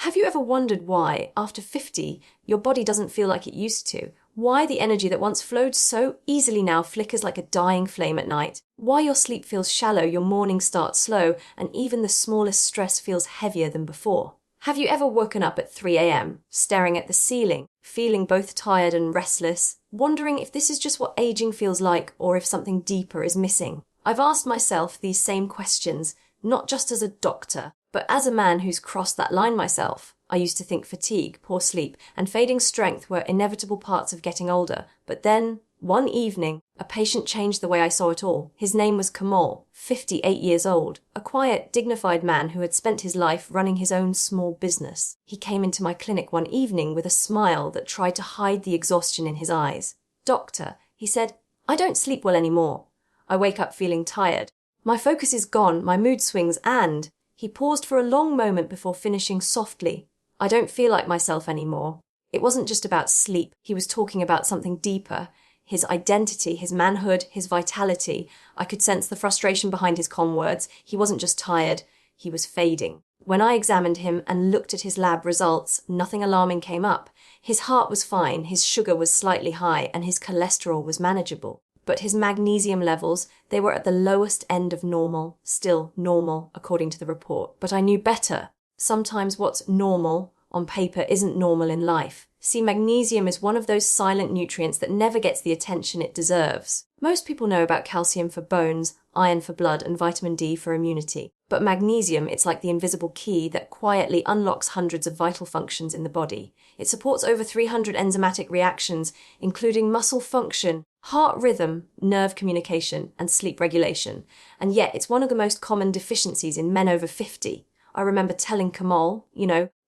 Have you ever wondered why, after 50, your body doesn't feel like it used to? Why the energy that once flowed so easily now flickers like a dying flame at night? Why your sleep feels shallow, your mornings start slow, and even the smallest stress feels heavier than before? Have you ever woken up at 3 a.m., staring at the ceiling, feeling both tired and restless, wondering if this is just what aging feels like or if something deeper is missing? I've asked myself these same questions, not just as a doctor, but as a man who's crossed that line myself. I used to think fatigue, poor sleep, and fading strength were inevitable parts of getting older. But then, one evening, a patient changed the way I saw it all. His name was Kamal, 58 years old, a quiet, dignified man who had spent his life running his own small business. He came into my clinic one evening with a smile that tried to hide the exhaustion in his eyes. "Doctor," he said, "I don't sleep well anymore. I wake up feeling tired. My focus is gone, my mood swings, and..." He paused for a long moment before finishing softly, "I don't feel like myself anymore." It wasn't just about sleep. He was talking about something deeper. His identity, his manhood, his vitality. I could sense the frustration behind his calm words. He wasn't just tired, he was fading. When I examined him and looked at his lab results, nothing alarming came up. His heart was fine, his sugar was slightly high, and his cholesterol was manageable. But his magnesium levels, they were at the lowest end of normal, still normal, according to the report. But I knew better. Sometimes what's normal on paper isn't normal in life. See, magnesium is one of those silent nutrients that never gets the attention it deserves. Most people know about calcium for bones, iron for blood, and vitamin D for immunity. But magnesium, it's like the invisible key that quietly unlocks hundreds of vital functions in the body. It supports over 300 enzymatic reactions, including muscle function, heart rhythm, nerve communication, and sleep regulation. And yet, it's one of the most common deficiencies in men over 50. I remember telling Kamal,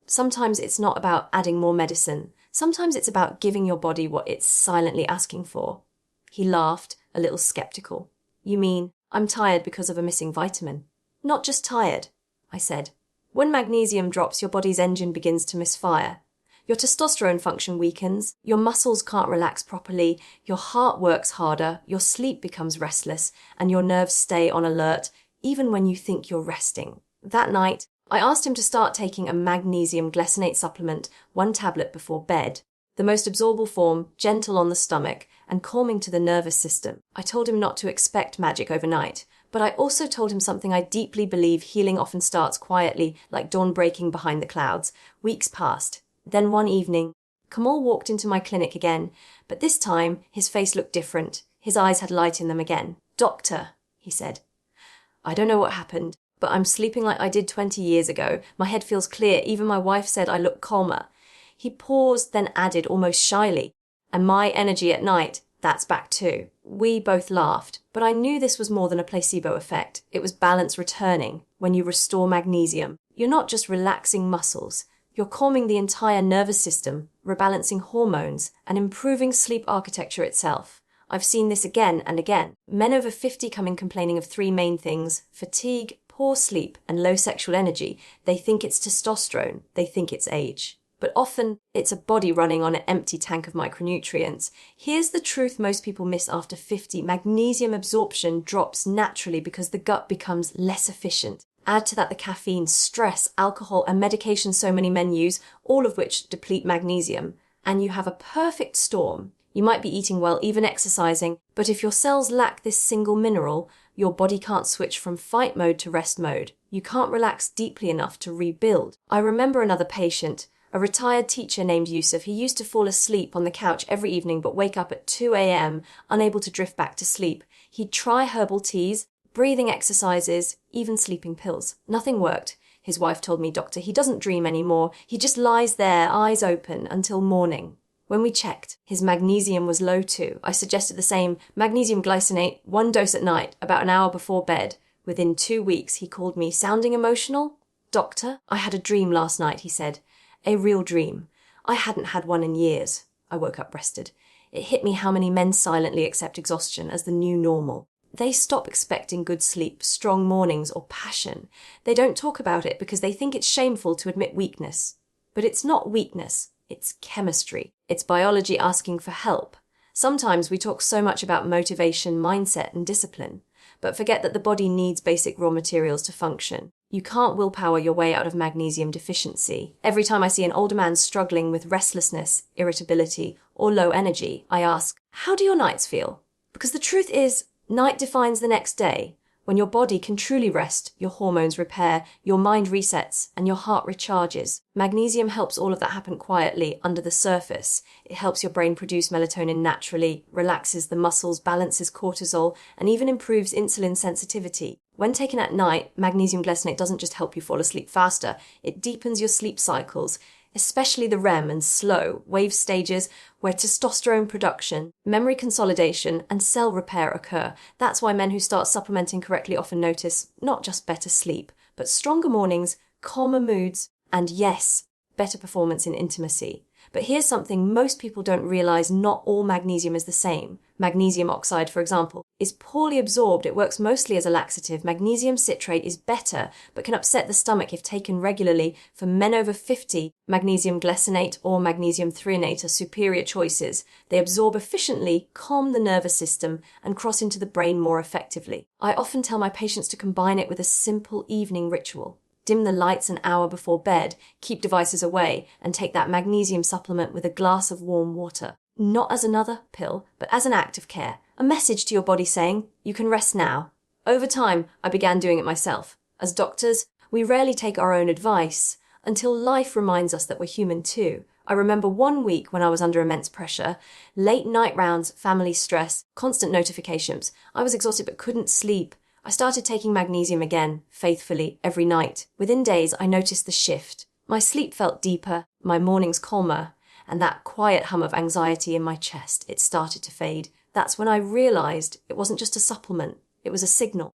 sometimes it's not about adding more medicine. Sometimes it's about giving your body what it's silently asking for. He laughed, a little skeptical. "You mean, I'm tired because of a missing vitamin?" "Not just tired," I said. "When magnesium drops, your body's engine begins to misfire. Your testosterone function weakens, your muscles can't relax properly, your heart works harder, your sleep becomes restless, and your nerves stay on alert, even when you think you're resting." That night, I asked him to start taking a magnesium glycinate supplement, 1 tablet before bed. The most absorbable form, gentle on the stomach, and calming to the nervous system. I told him not to expect magic overnight, but I also told him something I deeply believe: healing often starts quietly, like dawn breaking behind the clouds. Weeks passed. Then one evening, Kamal walked into my clinic again, but this time his face looked different. His eyes had light in them again. "Doctor," he said, "I don't know what happened, but I'm sleeping like I did 20 years ago. My head feels clear. Even my wife said I look calmer." He paused, then added almost shyly, "And my energy at night, that's back too." We both laughed, but I knew this was more than a placebo effect. It was balance returning. When you restore magnesium, you're not just relaxing muscles. You're calming the entire nervous system, rebalancing hormones, and improving sleep architecture itself. I've seen this again and again. Men over 50 come in complaining of 3 main things: fatigue, poor sleep, and low sexual energy. They think it's testosterone. They think it's age. But often, it's a body running on an empty tank of micronutrients. Here's the truth most people miss after 50. Magnesium absorption drops naturally because the gut becomes less efficient. Add to that the caffeine, stress, alcohol, and medication so many men use, all of which deplete magnesium, and you have a perfect storm. You might be eating well, even exercising, but if your cells lack this single mineral, your body can't switch from fight mode to rest mode. You can't relax deeply enough to rebuild. I remember another patient, a retired teacher named Yusuf. He used to fall asleep on the couch every evening but wake up at 2 a.m, unable to drift back to sleep. He'd try herbal teas, breathing exercises, even sleeping pills. Nothing worked. His wife told me, "Doctor, he doesn't dream anymore. He just lies there, eyes open, until morning." When we checked, his magnesium was low too. I suggested the same: magnesium glycinate, 1 dose at night, about an hour before bed. Within 2 weeks, he called me, sounding emotional. "Doctor, I had a dream last night," he said. "A real dream. I hadn't had one in years." I woke up rested. It hit me how many men silently accept exhaustion as the new normal. They stop expecting good sleep, strong mornings, or passion. They don't talk about it because they think it's shameful to admit weakness. But it's not weakness. It's chemistry. It's biology asking for help. Sometimes we talk so much about motivation, mindset, and discipline, but forget that the body needs basic raw materials to function. You can't willpower your way out of magnesium deficiency. Every time I see an older man struggling with restlessness, irritability, or low energy, I ask, how do your nights feel? Because the truth is, night defines the next day. When your body can truly rest, your hormones repair, your mind resets, and your heart recharges. Magnesium helps all of that happen quietly under the surface. It helps your brain produce melatonin naturally, relaxes the muscles, balances cortisol, and even improves insulin sensitivity. When taken at night, magnesium glycinate doesn't just help you fall asleep faster, it deepens your sleep cycles, especially the REM and slow wave stages where testosterone production, memory consolidation, and cell repair occur. That's why men who start supplementing correctly often notice not just better sleep, but stronger mornings, calmer moods, and yes, better performance in intimacy. But here's something most people don't realize: not all magnesium is the same. Magnesium oxide, for example, is poorly absorbed. It works mostly as a laxative. Magnesium citrate is better, but can upset the stomach if taken regularly. For men over 50, magnesium glycinate or magnesium threonate are superior choices. They absorb efficiently, calm the nervous system, and cross into the brain more effectively. I often tell my patients to combine it with a simple evening ritual. Dim the lights an hour before bed, keep devices away, and take that magnesium supplement with a glass of warm water. Not as another pill, but as an act of care. A message to your body saying, you can rest now. Over time, I began doing it myself. As doctors, we rarely take our own advice until life reminds us that we're human too. I remember one week when I was under immense pressure, late night rounds, family stress, constant notifications. I was exhausted but couldn't sleep. I started taking magnesium again, faithfully, every night. Within days, I noticed the shift. My sleep felt deeper, my mornings calmer, and that quiet hum of anxiety in my chest, it started to fade. That's when I realized it wasn't just a supplement, it was a signal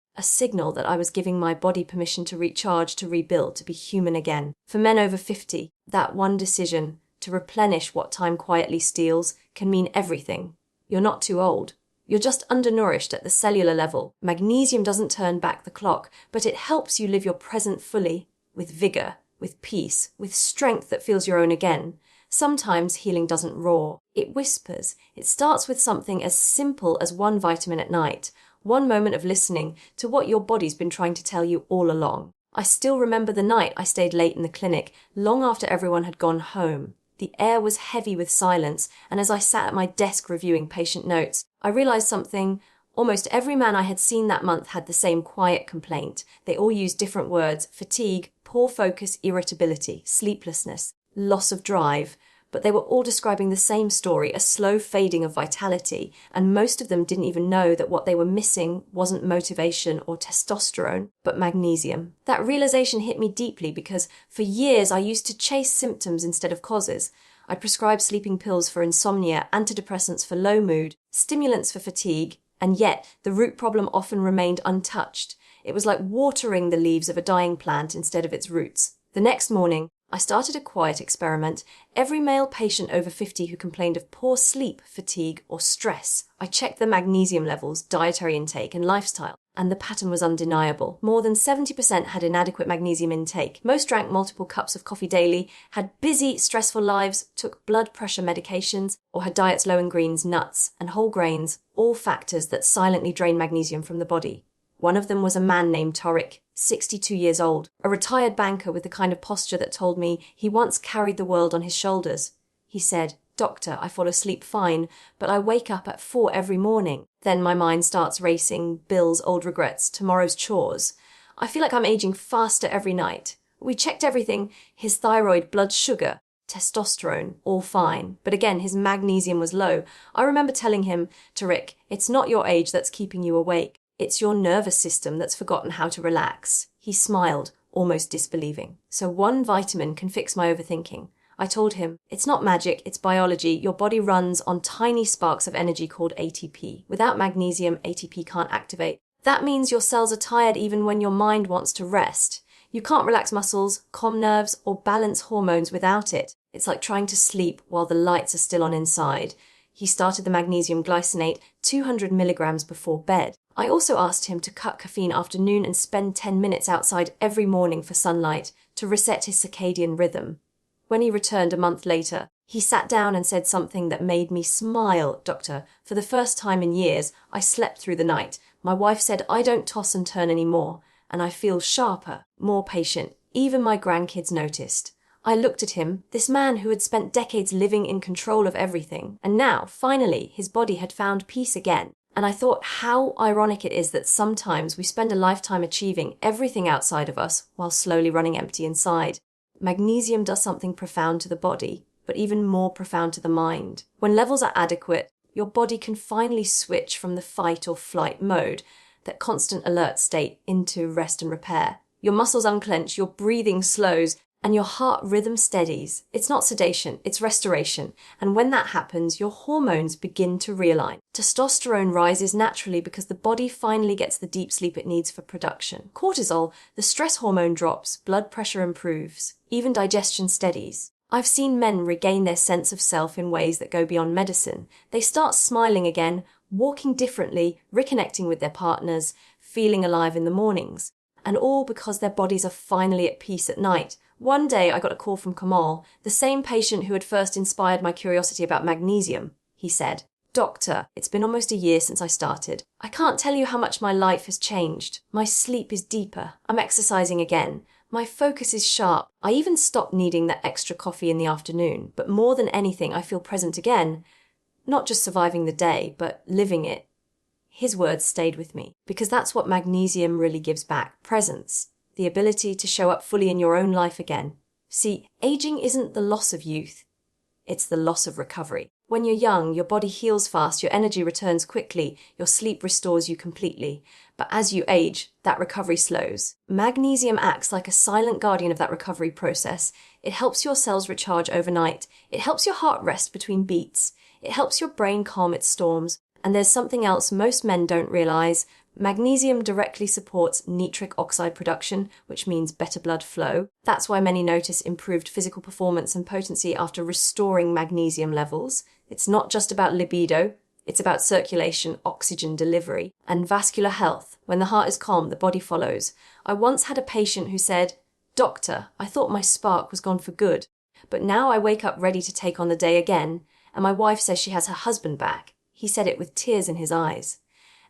that I was giving my body permission to recharge, to rebuild, to be human again. For men over 50, that one decision to replenish what time quietly steals can mean everything. You're not too old. You're just undernourished at the cellular level. Magnesium doesn't turn back the clock, but it helps you live your present fully, with vigor, with peace, with strength that feels your own again. Sometimes healing doesn't roar, it whispers. It starts with something as simple as one vitamin at night, one moment of listening to what your body's been trying to tell you all along. I still remember the night I stayed late in the clinic, long after everyone had gone home. The air was heavy with silence, and as I sat at my desk reviewing patient notes, I realized something. Almost every man I had seen that month had the same quiet complaint. They all used different words: fatigue, poor focus, irritability, sleeplessness, loss of drive. But they were all describing the same story, a slow fading of vitality, and most of them didn't even know that what they were missing wasn't motivation or testosterone, but magnesium. That realization hit me deeply because for years I used to chase symptoms instead of causes. I prescribed sleeping pills for insomnia, antidepressants for low mood, stimulants for fatigue, and yet the root problem often remained untouched. It was like watering the leaves of a dying plant instead of its roots. The next morning, I started a quiet experiment. Every male patient over 50 who complained of poor sleep, fatigue, or stress, I checked the magnesium levels, dietary intake, and lifestyle, and the pattern was undeniable. More than 70% had inadequate magnesium intake. Most drank multiple cups of coffee daily, had busy, stressful lives, took blood pressure medications, or had diets low in greens, nuts, and whole grains, all factors that silently drain magnesium from the body. One of them was a man named Tariq, 62 years old, a retired banker with the kind of posture that told me he once carried the world on his shoulders. He said, "Doctor, I fall asleep fine, but I wake up at 4 every morning. Then my mind starts racing, bills, old regrets, tomorrow's chores. I feel like I'm aging faster every night." We checked everything: his thyroid, blood sugar, testosterone, all fine. But again, his magnesium was low. I remember telling him, "Tariq, it's not your age that's keeping you awake. It's your nervous system that's forgotten how to relax." He smiled, almost disbelieving. "So one vitamin can fix my overthinking." I told him, "It's not magic, it's biology. Your body runs on tiny sparks of energy called ATP. Without magnesium, ATP can't activate. That means your cells are tired even when your mind wants to rest. You can't relax muscles, calm nerves, or balance hormones without it. It's like trying to sleep while the lights are still on inside." He started the magnesium glycinate 200 milligrams before bed. I also asked him to cut caffeine after noon and spend 10 minutes outside every morning for sunlight to reset his circadian rhythm. When he returned a month later, he sat down and said something that made me smile. "Doctor, for the first time in years, I slept through the night. My wife said I don't toss and turn anymore. and I feel sharper, more patient. Even my grandkids noticed. I looked at him, this man who had spent decades living in control of everything, and now, finally, his body had found peace again. And I thought how ironic it is that sometimes we spend a lifetime achieving everything outside of us while slowly running empty inside. Magnesium does something profound to the body, but even more profound to the mind. When levels are adequate, your body can finally switch from the fight or flight mode, that constant alert state, into rest and repair. Your muscles unclench, your breathing slows, and your heart rhythm steadies. It's not sedation, it's restoration. And when that happens, your hormones begin to realign. Testosterone rises naturally because the body finally gets the deep sleep it needs for production. Cortisol, the stress hormone, drops, blood pressure improves, even digestion steadies. I've seen men regain their sense of self in ways that go beyond medicine. They start smiling again, walking differently, reconnecting with their partners, feeling alive in the mornings. And all because their bodies are finally at peace at night. One day I got a call from Kamal, the same patient who had first inspired my curiosity about magnesium. He said, "Doctor, it's been almost a year since I started. I can't tell you how much my life has changed. My sleep is deeper. I'm exercising again. My focus is sharp. I even stopped needing that extra coffee in the afternoon. But more than anything, I feel present again. Not just surviving the day, but living it." His words stayed with me, because that's what magnesium really gives back: presence, the ability to show up fully in your own life again. See, aging isn't the loss of youth, it's the loss of recovery. When you're young, your body heals fast, your energy returns quickly, your sleep restores you completely. But as you age, that recovery slows. Magnesium acts like a silent guardian of that recovery process. It helps your cells recharge overnight. It helps your heart rest between beats. It helps your brain calm its storms. And there's something else most men don't realize. Magnesium directly supports nitric oxide production, which means better blood flow. That's why many notice improved physical performance and potency after restoring magnesium levels. It's not just about libido, it's about circulation, oxygen delivery, and vascular health. When the heart is calm, the body follows. I once had a patient who said, "Doctor, I thought my spark was gone for good, but now I wake up ready to take on the day again, and my wife says she has her husband back." He said it with tears in his eyes.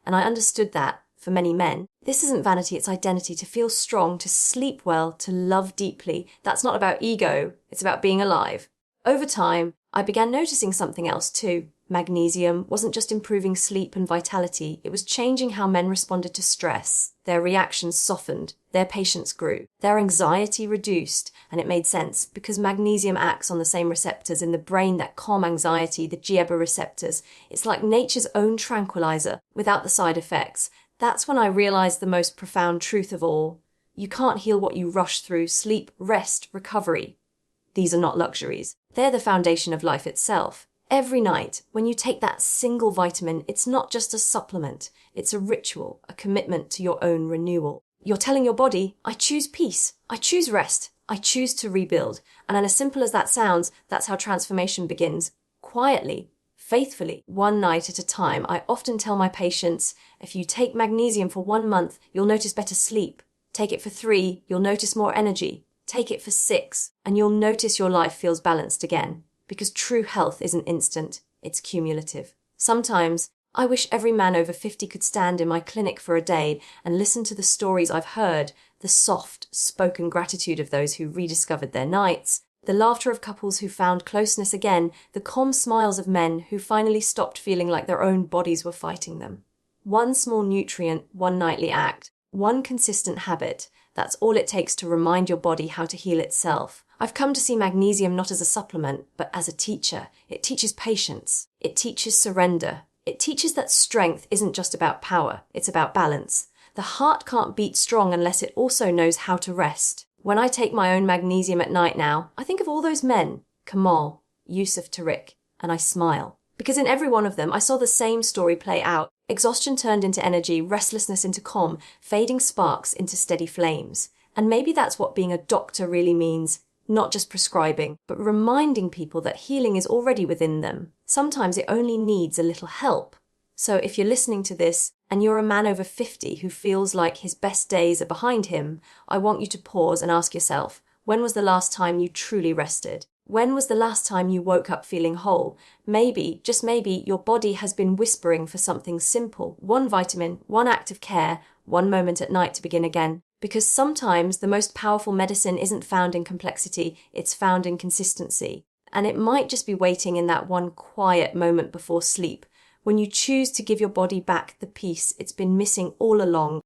And I understood that, for many men, this isn't vanity, it's identity. To feel strong, to sleep well, to love deeply. That's not about ego, it's about being alive. Over time, I began noticing something else too. Magnesium wasn't just improving sleep and vitality, it was changing how men responded to stress. Their reactions softened, their patience grew, their anxiety reduced, and it made sense because magnesium acts on the same receptors in the brain that calm anxiety, the GABA receptors. It's like nature's own tranquilizer without the side effects. That's when I realized the most profound truth of all. You can't heal what you rush through: sleep, rest, recovery. These are not luxuries. They're the foundation of life itself. Every night, when you take that single vitamin, it's not just a supplement. It's a ritual, a commitment to your own renewal. You're telling your body, I choose peace, I choose rest, I choose to rebuild. And as simple as that sounds, that's how transformation begins. Quietly, faithfully, one night at a time. I often tell my patients, if you take magnesium for 1 month, you'll notice better sleep. Take it for 3, you'll notice more energy. Take it for 6, and you'll notice your life feels balanced again. Because true health isn't instant, it's cumulative. Sometimes, I wish every man over 50 could stand in my clinic for a day and listen to the stories I've heard, the soft, spoken gratitude of those who rediscovered their nights, the laughter of couples who found closeness again, the calm smiles of men who finally stopped feeling like their own bodies were fighting them. One small nutrient, one nightly act, one consistent habit, that's all it takes to remind your body how to heal itself. I've come to see magnesium not as a supplement, but as a teacher. It teaches patience. It teaches surrender. It teaches that strength isn't just about power, it's about balance. The heart can't beat strong unless it also knows how to rest. When I take my own magnesium at night now, I think of all those men, Kamal, Yusuf, Tariq, and I smile. Because in every one of them, I saw the same story play out. Exhaustion turned into energy, restlessness into calm, fading sparks into steady flames. And maybe that's what being a doctor really means. Not just prescribing, but reminding people that healing is already within them. Sometimes it only needs a little help. So if you're listening to this and you're a man over 50 who feels like his best days are behind him, I want you to pause and ask yourself, when was the last time you truly rested? When was the last time you woke up feeling whole? Maybe, just maybe, your body has been whispering for something simple. 1 vitamin, 1 act of care, 1 moment at night to begin again. Because sometimes the most powerful medicine isn't found in complexity, it's found in consistency. And it might just be waiting in that one quiet moment before sleep, when you choose to give your body back the peace it's been missing all along,